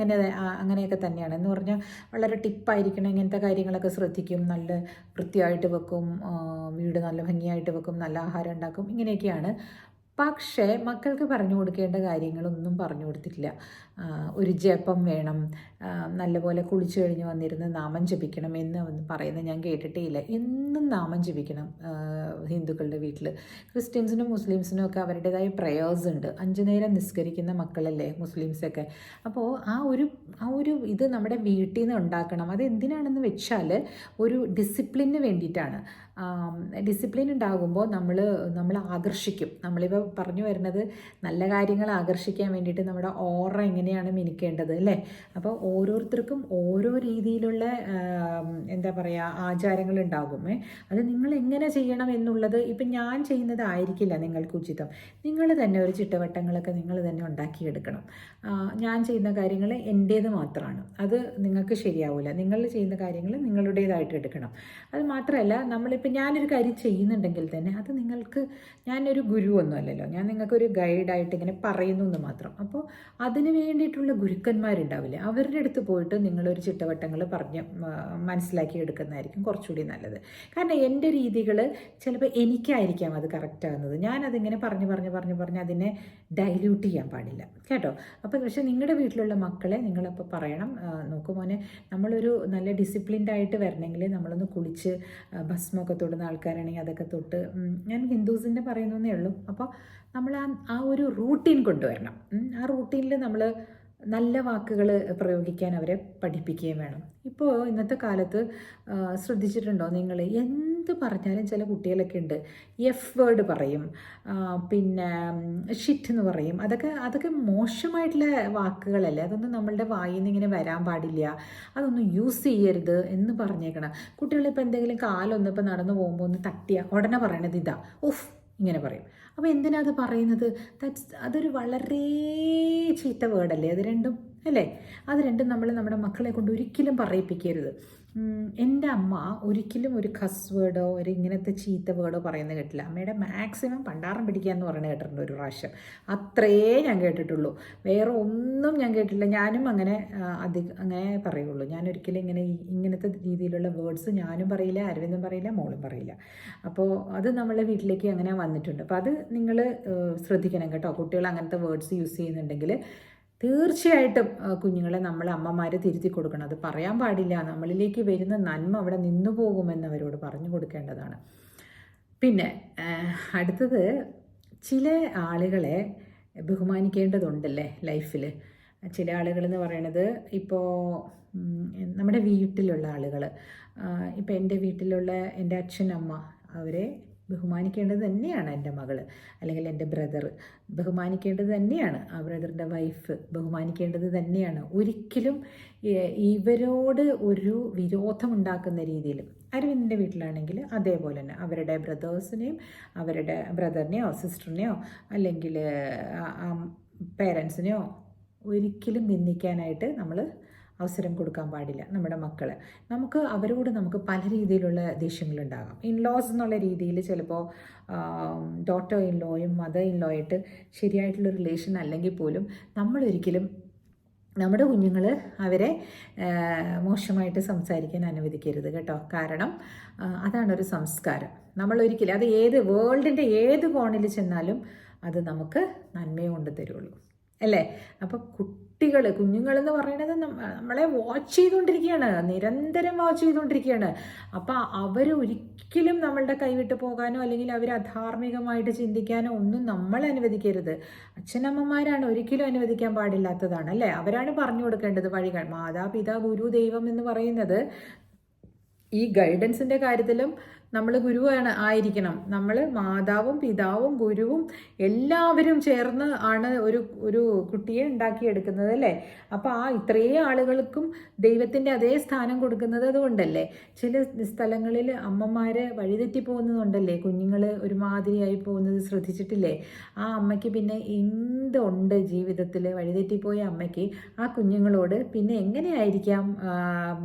അങ്ങനെയൊക്കെ തന്നെയാണ്. എന്ന് പറഞ്ഞാൽ വളരെ ടിപ്പായിരിക്കണം, ഇങ്ങനത്തെ കാര്യങ്ങളൊക്കെ ശ്രദ്ധിക്കും, നല്ല വൃത്തിയായിട്ട് വെക്കും, വീട് നല്ല ഭംഗിയായിട്ട് വെക്കും, നല്ല ആഹാരം ഉണ്ടാക്കും, ഇങ്ങനെയൊക്കെയാണ്. പക്ഷേ മക്കൾക്ക് പറഞ്ഞു കൊടുക്കേണ്ട കാര്യങ്ങളൊന്നും പറഞ്ഞു കൊടുത്തിട്ടില്ല. ഒരു ജപം വേണം, നല്ലപോലെ കുളിച്ചു കഴിഞ്ഞ് വന്നിരുന്ന് നാമം ജപിക്കണം എന്ന് പറയുന്നത് ഞാൻ കേട്ടിട്ടേ ഇല്ല. എന്നും നാമം ജപിക്കണം ഹിന്ദുക്കളുടെ വീട്ടിൽ. ക്രിസ്ത്യൻസിനും മുസ്ലിംസിനും ഒക്കെ അവരുടേതായ പ്രേയേഴ്സ് ഉണ്ട്. 5 നേരം നിസ്കരിക്കുന്ന മക്കളല്ലേ മുസ്ലിംസൊക്കെ. അപ്പോൾ ആ ഒരു ഇത് നമ്മുടെ വീട്ടിൽ നിന്ന് ഉണ്ടാക്കണം. അത് എന്തിനാണെന്ന് വെച്ചാൽ ഒരു ഡിസിപ്ലിന് വേണ്ടിയിട്ടാണ്. ഡിസിപ്ലിൻ ഉണ്ടാകുമ്പോൾ നമ്മൾ ആകർഷിക്കും. നമ്മളിപ്പോൾ പറഞ്ഞു വരുന്നത് നല്ല കാര്യങ്ങൾ ആകർഷിക്കാൻ വേണ്ടിയിട്ട് നമ്മുടെ ഓറ എങ്ങനെയാണ് മിനിക്കേണ്ടത് അല്ലേ? അപ്പോൾ ഓരോരുത്തർക്കും ഓരോ രീതിയിലുള്ള എന്താ പറയുക ആചാരങ്ങളുണ്ടാകും. അത് നിങ്ങൾ എങ്ങനെ ചെയ്യണം എന്നുള്ളത് ഇപ്പം ഞാൻ ചെയ്യുന്നതായിരിക്കില്ല നിങ്ങൾക്ക് ഉചിതം. നിങ്ങൾ തന്നെ ഒരു ചിട്ടവട്ടങ്ങളൊക്കെ നിങ്ങൾ തന്നെ ഉണ്ടാക്കിയെടുക്കണം. ഞാൻ ചെയ്യുന്ന കാര്യങ്ങൾ എൻ്റേത് മാത്രമാണ്, അത് നിങ്ങൾക്ക് ശരിയാവില്ല. നിങ്ങൾ ചെയ്യുന്ന കാര്യങ്ങൾ നിങ്ങളുടേതായിട്ട് എടുക്കണം. അത് മാത്രമല്ല, നമ്മളിപ്പോൾ ഞാനൊരു കാര്യം ചെയ്യുന്നുണ്ടെങ്കിൽ തന്നെ അത് നിങ്ങൾക്ക്, ഞാനൊരു ഗുരുവൊന്നും അല്ലല്ലോ, ഞാൻ നിങ്ങൾക്കൊരു ഗൈഡായിട്ട് ഇങ്ങനെ പറയുന്നു എന്ന് മാത്രം. അപ്പോൾ അതിന് വേണ്ടിയിട്ടുള്ള ഗുരുക്കന്മാരുണ്ടാവില്ലേ, അവരുടെ അടുത്ത് പോയിട്ട് നിങ്ങളൊരു ചിട്ടവട്ടങ്ങൾ പറഞ്ഞ് മനസ്സിലാക്കി എടുക്കുന്നതായിരിക്കും കുറച്ചുകൂടി നല്ലത്. കാരണം എൻ്റെ രീതികൾ ചിലപ്പോൾ എനിക്കായിരിക്കാം അത് കറക്റ്റാകുന്നത്. ഞാനതിങ്ങനെ പറഞ്ഞ് അതിനെ ഡൈല്യൂട്ട് ചെയ്യാൻ പാടില്ല കേട്ടോ. അപ്പോൾ പക്ഷേ നിങ്ങളുടെ വീട്ടിലുള്ള മക്കളെ നിങ്ങളപ്പോൾ പറയണം, നോക്കൂ മോനെ, നമ്മളൊരു നല്ല ഡിസിപ്ലിൻഡ് ആയിട്ട് വരണമെങ്കിൽ നമ്മളൊന്ന് കുളിച്ച് ഭസ്മൊക്കെ തൊടുന്ന ആൾക്കാരാണെങ്കിൽ അതൊക്കെ തൊട്ട്, ഞാൻ ഹിന്ദുസിൻ്റെ പറയുന്നതേ ഉള്ളൂ. അപ്പോൾ നമ്മൾ ആ ഒരു റൂട്ടീൻ കൊണ്ടുവരണം. ആ റൂട്ടീനിൽ നമ്മൾ നല്ല വാക്കുകൾ പ്രയോഗിക്കാൻ അവരെ പഠിപ്പിക്കുകയും വേണം. ഇപ്പോൾ ഇന്നത്തെ കാലത്ത് ശ്രദ്ധിച്ചിട്ടുണ്ടോ നിങ്ങൾ, എന്ത് പറഞ്ഞാലും ചില കുട്ടികളൊക്കെ ഉണ്ട് എഫ് വേർഡ് പറയും, പിന്നെ ഷിറ്റ് എന്ന് പറയും. അതൊക്കെ മോശമായിട്ടുള്ള വാക്കുകളല്ലേ, അതൊന്നും നമ്മളുടെ വായിൽ നിന്ന് ഇങ്ങനെ വരാൻ പാടില്ല, അതൊന്നും യൂസ് ചെയ്യരുത് എന്ന് പറഞ്ഞേക്കണം. കുട്ടികളിപ്പോൾ എന്തെങ്കിലും കാലൊന്നും ഇപ്പോൾ നടന്നു പോകുമ്പോൾ ഒന്ന് തട്ടിയ ഉടനെ പറയണത് ഇതാ, ഉഫ് ഇങ്ങനെ പറയും. അപ്പോൾ എന്തിനാ അത് പറയുന്നത്? അതൊരു വളരെ ചീത്ത വേർഡല്ലേ അത് രണ്ടും അല്ലേ? അത് രണ്ടും നമ്മൾ നമ്മുടെ മക്കളെ കൊണ്ട് ഒരിക്കലും പറയിപ്പിക്കരുത്. എൻ്റെ അമ്മ ഒരിക്കലും ഒരു ഖസ് വേർഡോ ഒരു ഇങ്ങനത്തെ ചീത്ത വേർഡോ പറയുന്നത് കേട്ടില്ല. അമ്മയുടെ മാക്സിമം പണ്ടാറം പിടിക്കുക എന്ന് പറയുന്നത് കേട്ടിട്ടുണ്ട് ഒരു പ്രാവശ്യം. അത്രയേ ഞാൻ കേട്ടിട്ടുള്ളൂ, വേറെ ഒന്നും ഞാൻ കേട്ടിട്ടില്ല. ഞാനും അങ്ങനെ അങ്ങനെ പറയുള്ളൂ. ഞാൻ ഒരിക്കലും ഇങ്ങനത്തെ രീതിയിലുള്ള വേർഡ്സ് ഞാനും പറയില്ല, അരവിന്ദും പറയില്ല, മോളും പറയില്ല. അപ്പോൾ അത് നമ്മളെ വീട്ടിലേക്ക് അങ്ങനെ വന്നിട്ടുണ്ട്. അപ്പോൾ അത് നിങ്ങൾ ശ്രദ്ധിക്കണം കേട്ടോ. കുട്ടികൾ അങ്ങനത്തെ വേർഡ്സ് യൂസ് ചെയ്യുന്നുണ്ടെങ്കിൽ തീർച്ചയായിട്ടും കുഞ്ഞുങ്ങളെ നമ്മൾ അമ്മമാർ തിരുത്തി കൊടുക്കണം. അത് പറയാൻ പാടില്ല, നമ്മളിലേക്ക് വരുന്ന നന്മ അവിടെ നിന്നു പോകുമെന്ന് അവരോട് പറഞ്ഞു കൊടുക്കേണ്ടതാണ്. പിന്നെ അടുത്തത്, ചില ആളുകളെ ബഹുമാനിക്കേണ്ടതുണ്ടല്ലേ ലൈഫിൽ. ചില ആളുകളെന്ന് പറയണത് ഇപ്പോൾ നമ്മുടെ വീട്ടിലുള്ള ആളുകൾ, ഇപ്പോൾ എൻ്റെ വീട്ടിലുള്ള എൻ്റെ അച്ഛൻ അമ്മ, അവരെ ബഹുമാനിക്കേണ്ടത് തന്നെയാണ്. എൻ്റെ മകൾ അല്ലെങ്കിൽ എൻ്റെ ബ്രദർ ബഹുമാനിക്കേണ്ടത് തന്നെയാണ്. ആ ബ്രദറിൻ്റെ വൈഫ് ബഹുമാനിക്കേണ്ടത് തന്നെയാണ്. ഒരിക്കലും ഇവരോട് ഒരു വിരോധമുണ്ടാക്കുന്ന രീതിയിൽ, അരവിന്ദിൻ്റെ വീട്ടിലാണെങ്കിൽ അതേപോലെ തന്നെ അവരുടെ ബ്രദേഴ്സിനെയും അവരുടെ ബ്രദറിനെയോ സിസ്റ്ററിനെയോ അല്ലെങ്കിൽ പേരൻസിനെയോ ഒരിക്കലും നിന്ദിക്കാനായിട്ട് നമ്മൾ അവസരം കൊടുക്കാൻ പാടില്ല. നമ്മുടെ മക്കൾ, അവരോട് നമുക്ക് പല രീതിയിലുള്ള ദേഷ്യങ്ങളുണ്ടാകാം. ഇൻലോസ് എന്നുള്ള രീതിയിൽ ചിലപ്പോൾ ഡോട്ടർ ഇൻലോയും മദർ ഇൻലോയായിട്ട് ശരിയായിട്ടുള്ള റിലേഷൻ അല്ലെങ്കിൽ പോലും നമ്മളൊരിക്കലും നമ്മുടെ കുഞ്ഞുങ്ങൾ അവരെ മോശമായിട്ട് സംസാരിക്കാൻ അനുവദിക്കരുത് കേട്ടോ. കാരണം അതാണൊരു സംസ്കാരം. നമ്മളൊരിക്കലും അത് വേൾഡിൻ്റെ ഏത് കോണിൽ ചെന്നാലും അത് നമുക്ക് നന്മയെ കൊണ്ട് തരുള്ളൂ അല്ലേ. അപ്പോൾ കുഞ്ഞുങ്ങളെന്ന് പറയുന്നത് നമ്മളെ വാച്ച് ചെയ്തുകൊണ്ടിരിക്കുകയാണ്, നിരന്തരം വാച്ച് ചെയ്തുകൊണ്ടിരിക്കുകയാണ്. അപ്പോൾ അവരൊരിക്കലും നമ്മളുടെ കൈവിട്ട് പോകാനോ അല്ലെങ്കിൽ അവർ അധാർമികമായിട്ട് ചിന്തിക്കാനോ ഒന്നും നമ്മൾ അനുവദിക്കരുത്. അച്ഛനമ്മമാരാണ് ഒരിക്കലും അനുവദിക്കാൻ പാടില്ലാത്തതാണ് അല്ലേ. അവരാണ് പറഞ്ഞു കൊടുക്കേണ്ടത് വഴികൾ. മാതാപിതാ ഗുരു ദൈവം എന്ന് പറയുന്നത് ഈ ഗൈഡൻസിൻ്റെ കാര്യത്തിലും നമ്മൾ ആയിരിക്കണം. നമ്മൾ മാതാവും പിതാവും ഗുരുവും എല്ലാവരും ചേർന്ന് ആണ് ഒരു കുട്ടിയെ ഉണ്ടാക്കിയെടുക്കുന്നത് അല്ലേ. അപ്പോൾ ഇത്രയും ആളുകൾക്കും ദൈവത്തിൻ്റെ അതേ സ്ഥാനം കൊടുക്കുന്നത് അതുകൊണ്ടല്ലേ. ചില സ്ഥലങ്ങളിൽ അമ്മമാർ വഴിതെറ്റി പോകുന്നതുകൊണ്ടല്ലേ കുഞ്ഞുങ്ങൾ ഒരുമാതിരിയായി പോകുന്നത് ശ്രദ്ധിച്ചിട്ടില്ലേ. ആ അമ്മയ്ക്ക് പിന്നെ എന്തുണ്ട് ജീവിതത്തിൽ, വഴിതെറ്റിപ്പോയ അമ്മയ്ക്ക് ആ കുഞ്ഞുങ്ങളോട് പിന്നെ എങ്ങനെയായിരിക്കാം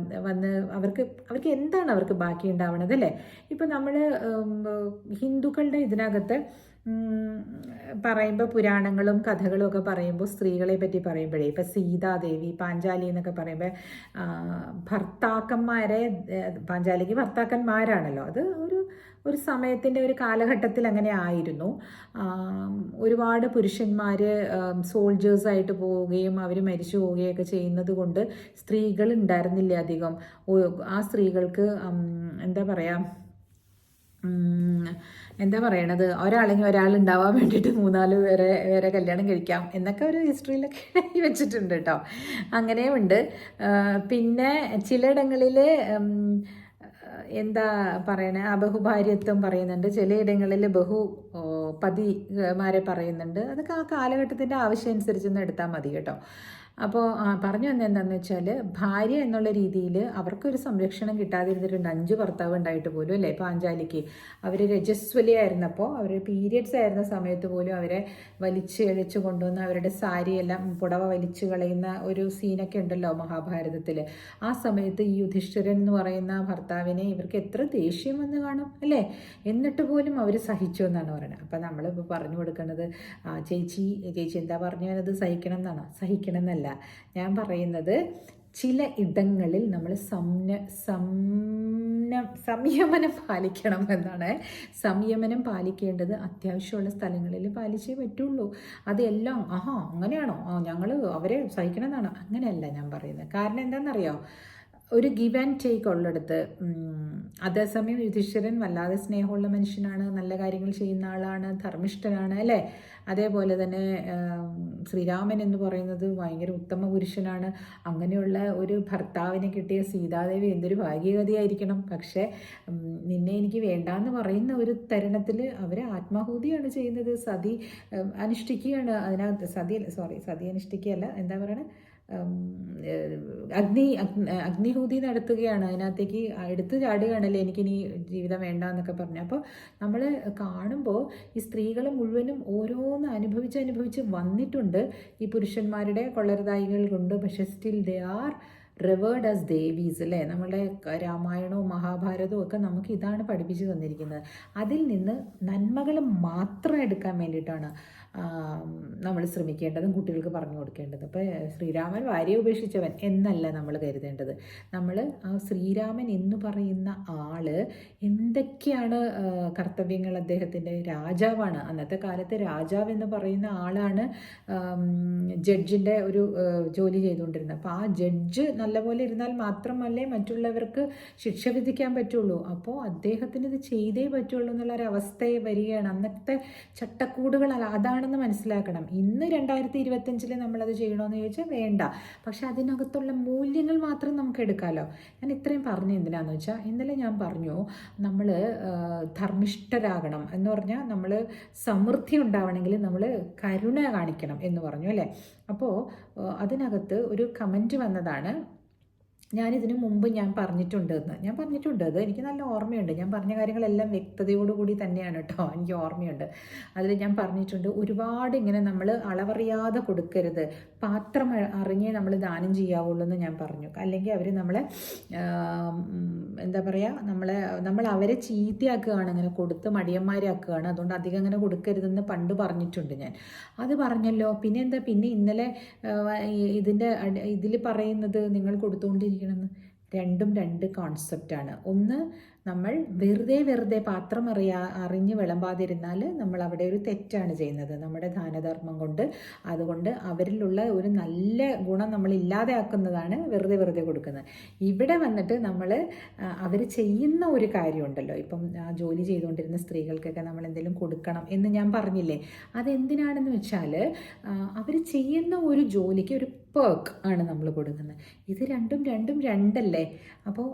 അവർക്ക് എന്താണ് അവർക്ക് ബാക്കി ഉണ്ടാവണത് അല്ലേ. ഇപ്പം നമ്മൾ ഹിന്ദുക്കളുടെ ഇതിനകത്ത് പറയുമ്പോൾ പുരാണങ്ങളും കഥകളും ഒക്കെ പറയുമ്പോൾ സ്ത്രീകളെ പറ്റി പറയുമ്പോഴേ, ഇപ്പം സീതാദേവി പാഞ്ചാലി എന്നൊക്കെ പറയുമ്പോൾ പാഞ്ചാലിക്ക് ഭർത്താക്കന്മാരാണല്ലോ. അത് ഒരു സമയത്തിൻ്റെ ഒരു കാലഘട്ടത്തിൽ അങ്ങനെ ആയിരുന്നു. ഒരുപാട് പുരുഷന്മാർ സോൾജേഴ്സായിട്ട് പോവുകയും അവർ മരിച്ചു പോവുകയൊക്കെ ചെയ്യുന്നത് കൊണ്ട് സ്ത്രീകൾ ഉണ്ടായിരുന്നില്ല അധികം. ആ സ്ത്രീകൾക്ക് എന്താ പറയണത്, ഒരാളെങ്കിൽ ഒരാളുണ്ടാവാൻ വേണ്ടിയിട്ട് 3-4 വേറെ കല്യാണം കഴിക്കാം എന്നൊക്കെ ഒരു ഹിസ്റ്ററിയിലൊക്കെ എഴുതി വെച്ചിട്ടുണ്ട് കേട്ടോ. അങ്ങനെയുണ്ട്. പിന്നെ ചിലയിടങ്ങളിൽ എന്താ പറയണേ, ബഹുഭാര്യത്വം പറയുന്നുണ്ട്. ചിലയിടങ്ങളിൽ പതിമാരെ പറയുന്നുണ്ട്. അതൊക്കെ ആ കാലഘട്ടത്തിൻ്റെ ആവശ്യം അനുസരിച്ചൊന്ന് എടുത്താൽ മതി കേട്ടോ. അപ്പോൾ പറഞ്ഞു വന്നത് എന്താണെന്ന് വെച്ചാൽ, ഭാര്യ എന്നുള്ള രീതിയിൽ അവർക്കൊരു സംരക്ഷണം കിട്ടാതിരുന്നിട്ടുണ്ട്. 5 ഭർത്താവ് ഉണ്ടായിട്ട് പോലും അല്ലേ. പാഞ്ചാലിക്ക് അവർ രജസ്വലിയായിരുന്നപ്പോൾ, അവർ പീരിയഡ്സ് ആയിരുന്ന സമയത്ത് പോലും അവരെ വലിച്ച് കൊണ്ടുവന്ന് അവരുടെ സാരിയെല്ലാം പുടവ വലിച്ചു കളയുന്ന ഒരു സീനൊക്കെ ഉണ്ടല്ലോ മഹാഭാരതത്തിൽ. ആ സമയത്ത് ഈ യുധിഷ്ഠിരൻ എന്ന് പറയുന്ന ഭർത്താവിനെ ഇവർക്ക് എത്ര ദേഷ്യം വന്ന് കാണും അല്ലേ. എന്നിട്ട് പോലും അവർ സഹിച്ചു എന്നാണ് പറയുന്നത്. അപ്പം നമ്മളിപ്പോൾ പറഞ്ഞു കൊടുക്കുന്നത്, ചേച്ചി എന്താ പറഞ്ഞു വരുന്നത്, സഹിക്കണം എന്നാണോ? സഹിക്കണം എന്നല്ല ഞാൻ പറയുന്നത്. ചില ഇടങ്ങളിൽ നമ്മൾ സംയമനം പാലിക്കണം എന്നാണ്. സംയമനം പാലിക്കേണ്ടത് അത്യാവശ്യമുള്ള സ്ഥലങ്ങളിൽ പാലിച്ചേ പറ്റുള്ളൂ. അതെല്ലാം അങ്ങനെയാണോ, ഞങ്ങൾ അവരെ സഹിക്കണം എന്നാണോ? അങ്ങനെയല്ല ഞാൻ പറയുന്നത്. കാരണം എന്താണെന്നറിയോ, ഒരു ഗിവ് ആൻഡ് ടേക്ക് ഉള്ളിടത്ത്. അതേസമയം യുധിഷ്ഠിരൻ വല്ലാതെ സ്നേഹമുള്ള മനുഷ്യനാണ്, നല്ല കാര്യങ്ങൾ ചെയ്യുന്ന ആളാണ്, ധർമ്മിഷ്ഠനാണ് അല്ലേ. അതേപോലെ തന്നെ ശ്രീരാമൻ എന്ന് പറയുന്നത് ഭയങ്കര ഉത്തമ പുരുഷനാണ്. അങ്ങനെയുള്ള ഒരു ഭർത്താവിനെ കിട്ടിയ സീതാദേവി എന്തൊരു ഭാഗ്യവതിയായിരിക്കണം. പക്ഷേ നിന്നെ എനിക്ക് വേണ്ടാന്ന് പറയുന്ന ഒരു തരുണത്തിൽ അവർ ആത്മാഹൂതിയാണ് ചെയ്യുന്നത്, സതി അനുഷ്ഠിക്കുകയാണ്. അതിനകത്ത് സതി അനുഷ്ഠിക്കുകയല്ല, എന്താ പറയണേ, അഗ്നിഹൂതി നടത്തുകയാണ്. അതിനകത്തേക്ക് എടുത്തു ചാടുകയാണല്ലേ, എനിക്കിനി ജീവിതം വേണ്ട എന്നൊക്കെ പറഞ്ഞു. അപ്പോൾ നമ്മൾ കാണുമ്പോൾ ഈ സ്ത്രീകൾ മുഴുവനും ഓരോന്ന് അനുഭവിച്ച് വന്നിട്ടുണ്ട് ഈ പുരുഷന്മാരുടെ കൊള്ളരുതായികൾ കൊണ്ട്. പക്ഷെ still they are revered as devis അല്ലേ. നമ്മളുടെ രാമായണവും മഹാഭാരതവും ഒക്കെ നമുക്ക് ഇതാണ് പഠിപ്പിച്ചു തന്നിരിക്കുന്നത്. അതിൽ നിന്ന് നന്മകൾ മാത്രം എടുക്കാൻ വേണ്ടിയിട്ടാണ് നമ്മൾ ശ്രമിക്കേണ്ടതും കുട്ടികൾക്ക് പറഞ്ഞു കൊടുക്കേണ്ടത്. അപ്പോൾ ശ്രീരാമൻ ഭാര്യയെ ഉപേക്ഷിച്ചവൻ എന്നല്ല നമ്മൾ കരുതേണ്ടത്. നമ്മൾ ആ ശ്രീരാമൻ എന്ന് പറയുന്ന ആള് എന്തൊക്കെയാണ് കർത്തവ്യങ്ങൾ, അദ്ദേഹത്തിൻ്റെ രാജാവാണ്. അന്നത്തെ കാലത്ത് രാജാവ് എന്ന് പറയുന്ന ആളാണ് ജഡ്ജിൻ്റെ ഒരു ജോലി ചെയ്തുകൊണ്ടിരുന്നത്. അപ്പോൾ ആ ജഡ്ജ് നല്ലപോലെ ഇരുന്നാൽ മാത്രമല്ലേ മറ്റുള്ളവർക്ക് ശിക്ഷ വിധിക്കാൻ പറ്റുള്ളൂ. അപ്പോൾ അദ്ദേഹത്തിന് ഇത് ചെയ്തേ പറ്റുള്ളൂ എന്നുള്ളൊരവസ്ഥയെ വരികയാണ്. അന്നത്തെ ചട്ടക്കൂടുകൾ അതാണെന്ന് മനസ്സിലാക്കണം. ഇന്ന് 2025 നമ്മളത് ചെയ്യണമെന്ന് ചോദിച്ചാൽ വേണ്ട. പക്ഷെ അതിനകത്തുള്ള മൂല്യങ്ങൾ മാത്രം നമുക്ക് എടുക്കാമല്ലോ. ഞാൻ ഇത്രയും പറഞ്ഞു എന്തിനാന്ന് വെച്ചാൽ, ഇന്നലെ ഞാൻ പറഞ്ഞു നമ്മൾ ധർമ്മിഷ്ഠരാകണം എന്ന് പറഞ്ഞാൽ നമ്മൾ സമൃദ്ധി ഉണ്ടാവണമെങ്കിൽ നമ്മൾ കരുണ കാണിക്കണം എന്ന് പറഞ്ഞു അല്ലേ. അപ്പോൾ അതിനകത്ത് ഒരു കമൻറ്റ് വന്നതാണ്, ഞാനിതിനു മുമ്പ് ഞാൻ പറഞ്ഞിട്ടുണ്ട് അത് എനിക്ക് നല്ല ഓർമ്മയുണ്ട്. ഞാൻ പറഞ്ഞ കാര്യങ്ങളെല്ലാം വ്യക്തതയോടുകൂടി തന്നെയാണ് കേട്ടോ, എനിക്ക് ഓർമ്മയുണ്ട്. അതിൽ ഞാൻ പറഞ്ഞിട്ടുണ്ട്, ഒരുപാട് ഇങ്ങനെ നമ്മൾ അളവറിയാതെ കൊടുക്കരുത്, പാത്രം അറിഞ്ഞേ നമ്മൾ ദാനം ചെയ്യാവുള്ളൂ എന്ന് ഞാൻ പറഞ്ഞു. അല്ലെങ്കിൽ അവർ നമ്മളെ എന്താ പറയുക, നമ്മൾ അവരെ ചീത്തയാക്കുകയാണ്, അങ്ങനെ കൊടുത്ത് മടിയന്മാരാക്കുകയാണ്. അതുകൊണ്ട് അധികം അങ്ങനെ കൊടുക്കരുതെന്ന് പണ്ട് പറഞ്ഞിട്ടുണ്ട് ഞാൻ. അത് പറഞ്ഞല്ലോ. പിന്നെ ഇന്നലെ ഇതിൽ പറയുന്നത് നിങ്ങൾ കൊടുത്തുകൊണ്ടിരിക്കണമെന്ന്. രണ്ടും രണ്ട് കോൺസെപ്റ്റാണ്. ഒന്ന്, നമ്മൾ വെറുതെ പാത്രം അറിഞ്ഞ് വിളമ്പാതിരുന്നാൽ നമ്മൾ അവിടെ ഒരു തെറ്റാണ് ചെയ്യുന്നത്, നമ്മുടെ ദാനധർമ്മം കൊണ്ട്. അതുകൊണ്ട് അവരിലുള്ള ഒരു നല്ല ഗുണം നമ്മൾ ഇല്ലാതെയാക്കുന്നതാണ് വെറുതെ കൊടുക്കുന്നത്. ഇവിടെ വന്നിട്ട് നമ്മൾ അവർ ചെയ്യുന്ന ഒരു കാര്യമുണ്ടല്ലോ, ഇപ്പം ജോലി ചെയ്തുകൊണ്ടിരുന്ന സ്ത്രീകൾക്കൊക്കെ നമ്മൾ എന്തെങ്കിലും കൊടുക്കണം എന്ന് ഞാൻ പറഞ്ഞില്ലേ. അതെന്തിനാണെന്ന് വെച്ചാൽ അവർ ചെയ്യുന്ന ഒരു ജോലിക്ക് ഒരു പേർക്ക് ആണ് നമ്മൾ കൊടുക്കുന്നത്. ഇത് രണ്ടും രണ്ടല്ലേ. അപ്പോൾ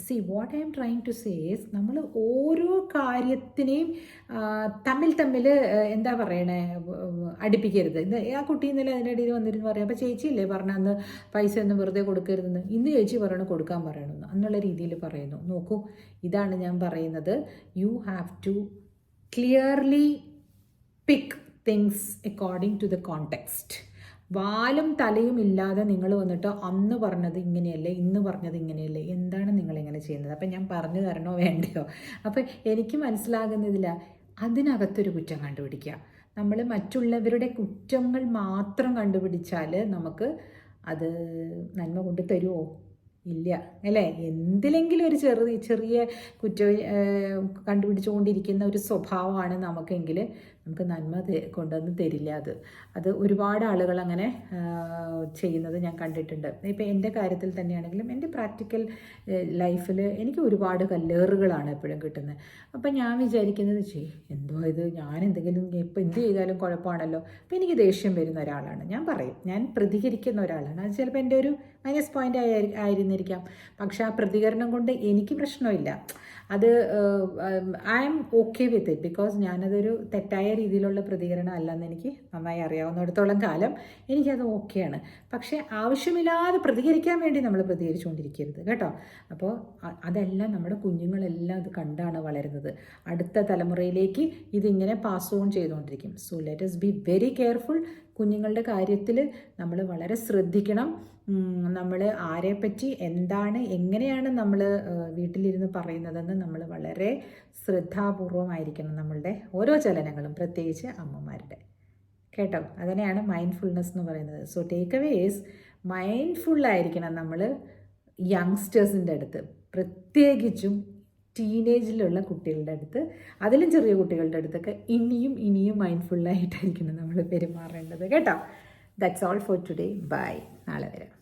see what I'm trying to say is, നമ്മൾ ഓരോ കാര്യത്തിനെയും തമ്മിൽ എന്താ പറയണേ, അടുപ്പിക്കരുത്. ആ കുട്ടി ഇന്നലെ അതിൻ്റെ ഇടയിൽ വന്നിരുന്ന് പറയാം, അപ്പോൾ ചേച്ചിയല്ലേ പറഞ്ഞ അന്ന് പൈസ ഒന്നും വെറുതെ കൊടുക്കരുതെന്ന്, ഇന്ന് ചേച്ചി പറയണം കൊടുക്കാൻ പറയണമെന്ന് എന്നുള്ള രീതിയിൽ പറയുന്നു. നോക്കൂ, ഇതാണ് ഞാൻ പറയുന്നത്. You have to clearly pick things according to the context. വാലും തലയും ഇല്ലാതെ നിങ്ങൾ വന്നിട്ട് അന്ന് പറഞ്ഞത് ഇങ്ങനെയല്ലേ, ഇന്ന് പറഞ്ഞത് ഇങ്ങനെയല്ലേ, എന്താണ് നിങ്ങളിങ്ങനെ ചെയ്യുന്നത്? അപ്പം ഞാൻ പറഞ്ഞു തരണോ വേണ്ടയോ? അപ്പം എനിക്ക് മനസ്സിലാകുന്നതില്ല. അതിനകത്തൊരു കുറ്റം കണ്ടുപിടിക്കുക. നമ്മൾ മറ്റുള്ളവരുടെ കുറ്റങ്ങൾ മാത്രം കണ്ടുപിടിച്ചാൽ നമുക്ക് അത് നന്മ കൊണ്ട് തരുമോ? ഇല്ല അല്ലേ. എന്തിലെങ്കിലും ഒരു ചെറിയ കുറ്റം കണ്ടുപിടിച്ചുകൊണ്ടിരിക്കുന്ന ഒരു സ്വഭാവമാണ് നമുക്കെങ്കിൽ നമുക്ക് നന്മ കൊണ്ടുവന്ന് തരില്ല. അത് ഒരുപാട് ആളുകൾ അങ്ങനെ ചെയ്യുന്നത് ഞാൻ കണ്ടിട്ടുണ്ട്. ഇപ്പം എൻ്റെ കാര്യത്തിൽ തന്നെയാണെങ്കിലും എൻ്റെ പ്രാക്ടിക്കൽ ലൈഫിൽ എനിക്ക് ഒരുപാട് കല്ലേറുകളാണ് എപ്പോഴും കിട്ടുന്നത്. അപ്പം ഞാൻ വിചാരിക്കുന്നത്, എന്തോ ഇത്, ഞാൻ എന്തെങ്കിലും ഇപ്പം എന്ത് ചെയ്താലും കുഴപ്പമാണല്ലോ. അപ്പം എനിക്ക് ദേഷ്യം വരുന്ന ഒരാളാണ്, ഞാൻ പറയും, ഞാൻ പ്രതികരിക്കുന്ന ഒരാളാണ്. അത് ചിലപ്പോൾ എൻ്റെ ഒരു മൈനസ് പോയിൻ്റ് ആയിരുന്നിരിക്കാം. പക്ഷെ ആ പ്രതികരണം കൊണ്ട് എനിക്ക് പ്രശ്നമില്ല. അത് I am okay with it, because ഞാനതൊരു തെറ്റായ രീതിയിലുള്ള പ്രതികരണം അല്ലെന്ന് എനിക്ക് നന്നായി അറിയാവുന്നിടത്തോളം കാലം എനിക്കത് ഓക്കെയാണ്. പക്ഷേ ആവശ്യമില്ലാതെ പ്രതികരിക്കാൻ വേണ്ടി നമ്മൾ പ്രതികരിച്ചുകൊണ്ടിരിക്കരുത് കേട്ടോ. അപ്പോൾ അതെല്ലാം നമ്മുടെ കുഞ്ഞുങ്ങളെല്ലാം അത് കണ്ടാണ് വളരുന്നത്. അടുത്ത തലമുറയിലേക്ക് ഇതിങ്ങനെ പാസ് ഓൺ ചെയ്തുകൊണ്ടിരിക്കും. So let us be very careful. കുഞ്ഞുങ്ങളുടെ കാര്യത്തിൽ നമ്മൾ വളരെ ശ്രദ്ധിക്കണം. നമ്മൾ ആരെപ്പറ്റി എന്താണ് എങ്ങനെയാണ് നമ്മൾ വീട്ടിലിരുന്ന് പറയുന്നതെന്ന് നമ്മൾ വളരെ ശ്രദ്ധാപൂർവമായിരിക്കണം നമ്മളുടെ ഓരോ ചലനങ്ങളും, പ്രത്യേകിച്ച് അമ്മമാരുടെ കേട്ടോ. അതിനെയാണ് മൈൻഡ്ഫുൾനെസ് എന്ന് പറയുന്നത്. സോ ടേക്ക് അവേ ഈസ് മൈൻഡ്ഫുള്ളായിരിക്കണം നമ്മൾ യങ്സ്റ്റേഴ്സിൻ്റെ അടുത്ത്, പ്രത്യേകിച്ചും ടീനേജിലുള്ള കുട്ടികളുടെ അടുത്ത്, അതിലും ചെറിയ കുട്ടികളുടെ അടുത്തൊക്കെ ഇനിയും മൈൻഡ്ഫുള്ളായിട്ടായിരിക്കണം നമ്മൾ പെരുമാറേണ്ടത് കേട്ടോ. That's all for today. Bye. നാളെ വരാം.